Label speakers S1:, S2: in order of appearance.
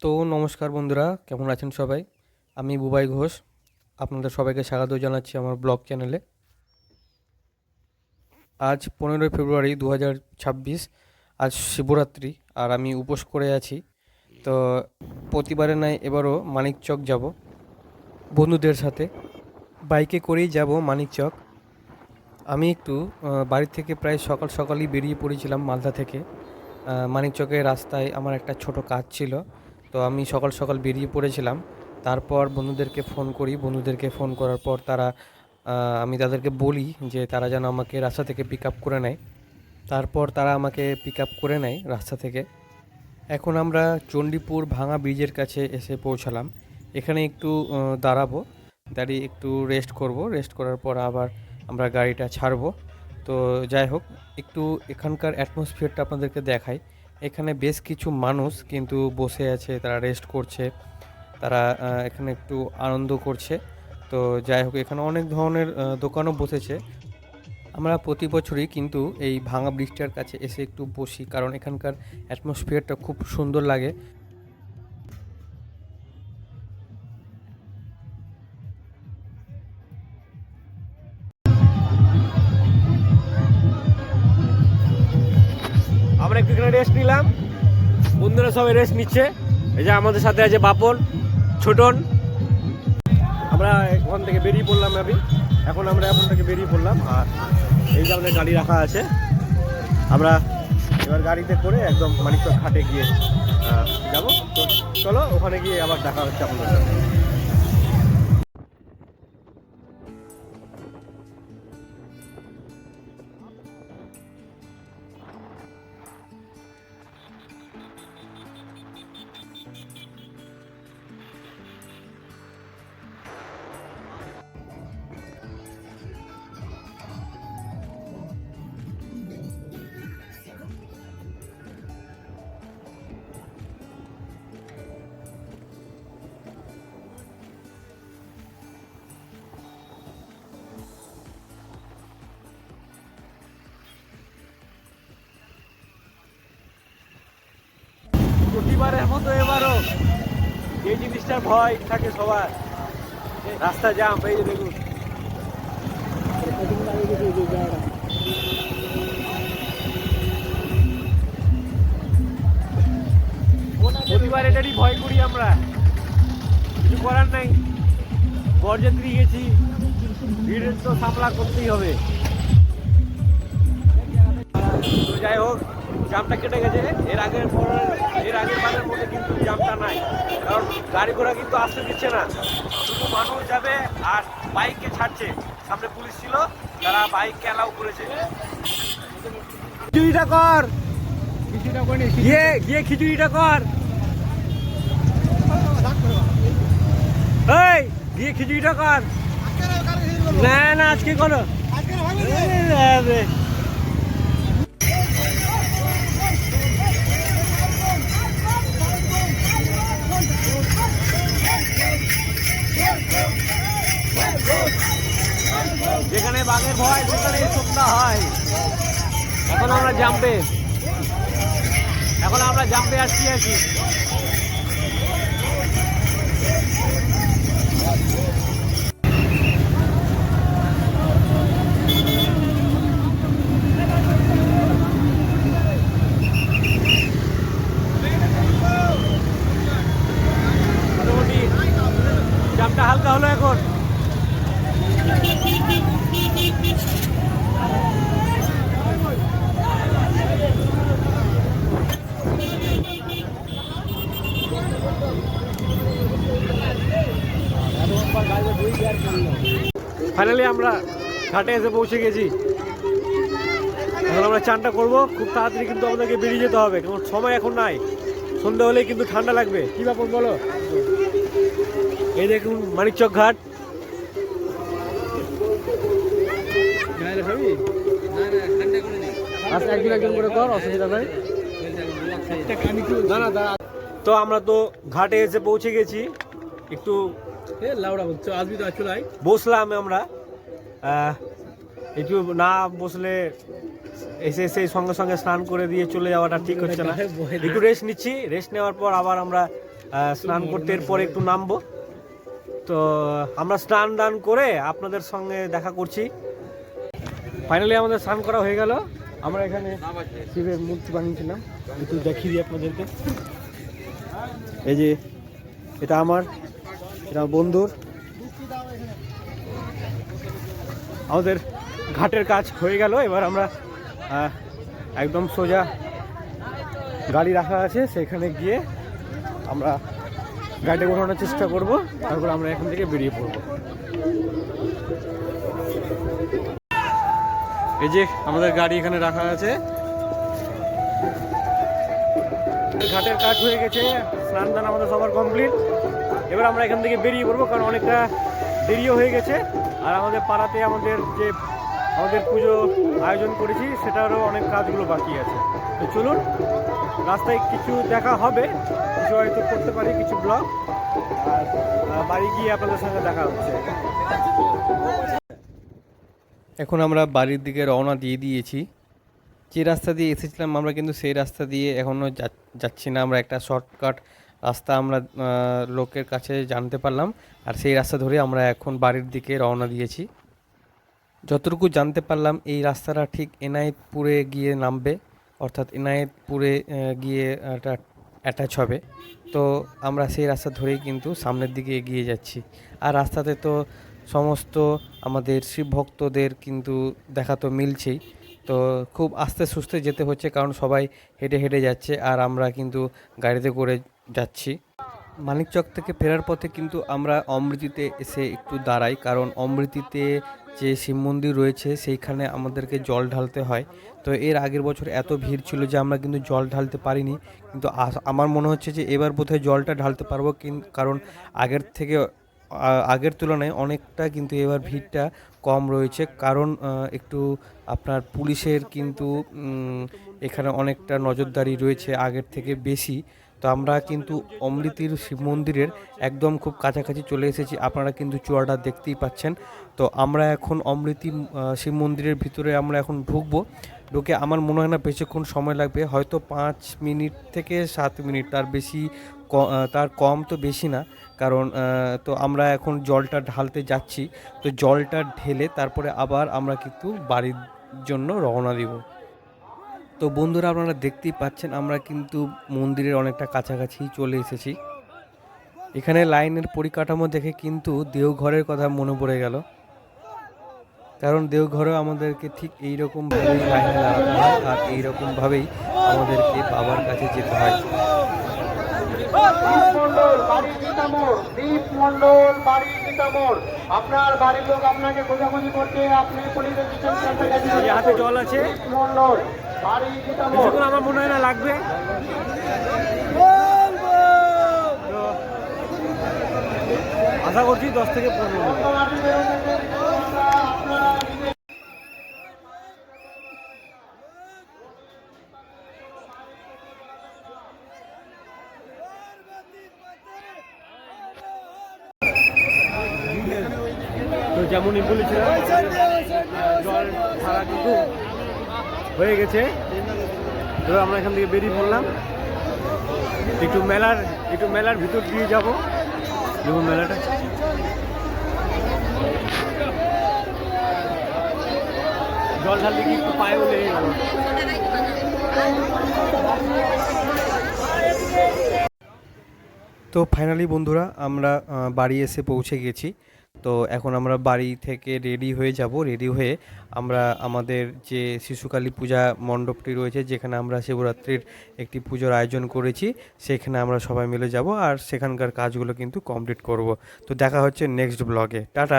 S1: তো নমস্কার বন্ধুরা, কেমন আছেন সবাই? আমি বুবাই ঘোষ। আপনাদের সবাইকে স্বাগত জানাচ্ছি আমার ব্লগ চ্যানেলে। আজ 15ই ফেব্রুয়ারি 2026। আজ শিবরাত্রি আর আমি উপোস করে আছি। তো প্রতিবারে নাই এবারও মানিকচক যাব বন্ধুদের সাথে। বাইকে করেই যাব মানিকচক। আমি একটু বাড়ি থেকে প্রায় সকাল সকালই বেরিয়ে পড়েছিলাম মালদা থেকে। মানিকচকের রাস্তায় আমার একটা ছোট কাজ ছিল, তো আমি সকাল সকাল বেরিয়ে পড়েছিলাম। তারপর বন্ধুদেরকে ফোন করার পর আমি তাদেরকে বলি যে তারা যেন আমাকে রাস্তা থেকে পিক আপ করে নেয়। তারপর তারা আমাকে পিক আপ করে নেয় রাস্তা থেকে। এখন আমরা চণ্ডীপুর ভাঙা ব্রিজের কাছে এসে পৌঁছালাম। এখানে একটু দাঁড়াবো, দাঁড়িয়ে একটু রেস্ট করব। রেস্ট করার পর আবার আমরা গাড়িটা ছাড়বো। তো যাই হোক, একটু এখানকার অ্যাটমসফিয়ারটা আপনাদেরকে দেখাই। এখানে বেশ কিছু মানুষ কিন্তু বসে আছে, তারা রেস্ট করছে, তারা এখানে একটু আনন্দ করছে। তো যাই হোক, এখানে অনেক ধরনের দোকানও বসেছে। আমরা প্রতি বছরই কিন্তু এই ভাঙা ব্রিজটার কাছে এসে একটু বসি, কারণ এখানকার অ্যাটমসফিয়ারটা খুব সুন্দর লাগে।
S2: আমরা একটু এখানে রেস্ট নিলাম, বন্ধুরা সবাই রেস্ট নিচ্ছে। এই যে আমাদের সাথে আছে বাপন, ছোটন। আমরা ওখান থেকে বেরিয়ে পড়লাম। আমরা এখন থেকে বেরিয়ে পড়লাম। আর এই যে আমাদের গাড়ি রাখা আছে, আমরা এবার গাড়িতে করে একদম মানিকচক ঘাটে গিয়ে যাব। তো চলো, ওখানে গিয়ে আবার দেখা হচ্ছে আপনাদের সাথে। প্রতিবারের মতো এবারও এই জিনিসটার ভয় থাকে সবার, রাস্তা জ্যাম। এই যে দেখুন, প্রতিবার এটারই ভয় করি আমরা, কিছু করার নাই। বরযাত্রী গেছি, ভিড়ের তো সামলা করতেই হবে। তো যাই হোক, জামটা কেটে গেছে। এর আগের বারের মধ্যে কিন্তু জামটা নাই, কারণ গাড়ি ঘোড়া কিন্তু আসতে দিচ্ছে না, শুধু মানুষ যাবে আর বাইককে ছাড়ছে। সামনে পুলিশ ছিল, তারা বাইককে অ্যালাউ করেছে। খিচুড়িটা কর, গিয়ে খিচুড়িটা কর, এই গিয়ে খিচুড়িটা কর। না আজকে করো। যেখানে বাঘের ভয় সেখানে সন্ধ্যা হয়। এখন আমরা জাম্পে আসছি। মোটামুটি জামটা হালকা হলো এখন। ফাইনালি আমরা ঘাটে এসে পৌঁছে গেছি। এখন আমরা চানটা করবো খুব তাড়াতাড়ি, কিন্তু আমাদেরকে বেরিয়ে যেতে হবে, কারণ সময় এখন নাই। সন্ধ্যা হলেই কিন্তু ঠান্ডা লাগবে। কি ব্যাপার বলো? এই দেখুন মানিকচক ঘাট। আচ্ছা, একজন করে কর, অসুবিধা নাই। তো আমরা তো ঘাটে এসে পৌঁছে গেছি। একটু বসলাম আমরা। একটু না বসলে এসে সঙ্গে সঙ্গে স্নান করে দিয়ে চলে যাওয়াটা ঠিক হচ্ছে না। একটু রেস্ট নিচ্ছি। রেস্ট নেওয়ার পর আবার আমরা স্নান করতে এরপর একটু নামবো। তো আমরা স্নান দান করে আপনাদের সঙ্গে দেখা করছি। ফাইনালি আমাদের স্নান করা হয়ে গেল। আমরা এখানে শিবের মূর্তি বানিয়েছিলাম, একটু দেখিয়ে দিই আপনাদেরকে। এই যে এটা আমার, এটা বন্ধুর। আমাদের ঘাটের কাজ হয়ে গেল। এবার আমরা একদম সোজা গাড়ি রাখা আছে, সেখানে গিয়ে আমরা গাড়িতে ওঠানোর চেষ্টা করব, তারপর আমরা এখান থেকে বেরিয়ে পড়ব। এই যে আমাদের গাড়ি এখানে রাখা আছে। ঘাটের কাজ হয়ে গেছে, স্নান দান আমাদের সবার কমপ্লিট। এবার আমরা এখান থেকে বেরিয়ে পড়বো, কারণ অনেকটা দেরিও হয়ে গেছে। আর আমাদের পাড়াতে আমাদের পুজো আয়োজন করেছি, সেটারও অনেক কাজগুলো বাকি আছে। তো চলুন, রাস্তায় কিছু দেখা হবে, কিছু হয়তো করতে পারি, কিছু ব্লগ। আর বাড়ি গিয়ে আপনাদের সঙ্গে দেখা হচ্ছে।
S1: এখন আমরা বাড়ির দিকে রওনা দিয়ে দিয়েছি। যে রাস্তা দিয়ে এসেছিলাম আমরা কিন্তু সেই রাস্তা দিয়ে এখনও যাচ্ছি না। আমরা একটা শর্টকাট রাস্তা আমরা লোকের কাছে জানতে পারলাম, আর সেই রাস্তা ধরে আমরা এখন বাড়ির দিকে রওনা দিয়েছি। যতটুকু জানতে পারলাম এই রাস্তাটা ঠিক এনায়েতপুরে গিয়ে নামবে, অর্থাৎ এনায়েতপুরে গিয়ে একটা অ্যাটাচ হবে। তো আমরা সেই রাস্তা ধরেই কিন্তু সামনের দিকে এগিয়ে যাচ্ছি। আর রাস্তাতে তো সমস্ত আমাদের শিব ভক্তদের কিন্তু দেখা তো মিলছেই। তো খুব আস্তে সুস্তে যেতে হচ্ছে, কারণ সবাই হেঁটে হেঁটে যাচ্ছে আর আমরা কিন্তু গাড়িতে করে যাচ্ছি। মানিকচক থেকে ফেরার পথে কিন্তু আমরা অমৃতিতে এসে একটু দাঁড়াই, কারণ অমৃতিতে যে শিব মন্দির রয়েছে সেইখানে আমাদেরকে জল ঢালতে হয়। তো এর আগের বছর এত ভিড় ছিল যে আমরা কিন্তু জল ঢালতে পারিনি, কিন্তু আমার মনে হচ্ছে যে এবার বোধহয় জলটা ঢালতে পারবো, কারণ আগের তুলনায় অনেকটা কিন্তু এবার ভিড়টা কম রয়েছে। কারণ একটু আপনার পুলিশের কিন্তু এখানে অনেকটা নজরদারি রয়েছে আগের থেকে বেশি। তো আমরা কিন্তু অমৃতির শিব মন্দিরের একদম খুব কাছাকাছি চলে এসেছি, আপনারা কিন্তু চূড়াটা দেখতেই পাচ্ছেন। তো আমরা এখন অমৃতি শিব মন্দিরের ভিতরে আমরা এখন ঢুকে আমার মনে হয় না বেশিক্ষণ সময় লাগবে, হয়তো 5 মিনিট থেকে 7 মিনিট, তার কম তো বেশি না। কারণ তো আমরা এখন জলটা ঢালতে যাচ্ছি, তো জলটা ঢেলে তারপরে আবার আমরা কিন্তু বাড়ির জন্য রওনা দিব। তো বন্ধুরা, আপনারা দেখতেই পাচ্ছেন আমরা কিন্তু মন্দিরের অনেকটা কাছাকাছি চলে এসেছি। এখানে লাইনের পরিকাঠামো দেখে কিন্তু দেওঘরের কথা মনে পড়ে গেল, কারণ দেওঘরেও আমাদেরকে ঠিক এইরকমভাবেই লাইনে দাঁড়াতে হয় আর এইরকমভাবেই আমাদেরকে বাবার কাছে যেতে হয়।
S3: আপনার বাড়ির লোক আপনাকে খোঁজাখুঁজি করছে, আপনি পুলিশের
S2: হাতে জল আছে, কিছুক্ষণ আমার মনে হয় না লাগবে। তো আশা করছি 10 থেকে 15 মিনিট। তো যেমনই বলেছিলাম, জল ছাড়া কিন্তু হয়ে গেছে। এবার আমরা এখান থেকে বেরিয়ে পড়লাম, একটু মেলার ভিতর দিয়ে যাব। দেখুন মেলাটা, জল ঢালতে কি একটু পায়েও লেগে গেল।
S1: তো ফাইনালি বন্ধুরা, আমরা বাড়ি এসে পৌঁছে গেছি। তো এখন আমরা বাড়ি থেকে রেডি হয়ে আমরা আমাদের যে শিশুকালী পূজা মণ্ডপটি রয়েছে, যেখানে আমরা শিবরাত্রির একটি পুজোর আয়োজন করেছি, সেখানে আমরা সবাই মিলে যাব আর সেখানকার কাজগুলো কিন্তু কমপ্লিট করব। তো দেখা হচ্ছে নেক্সট ব্লগে। টাটা।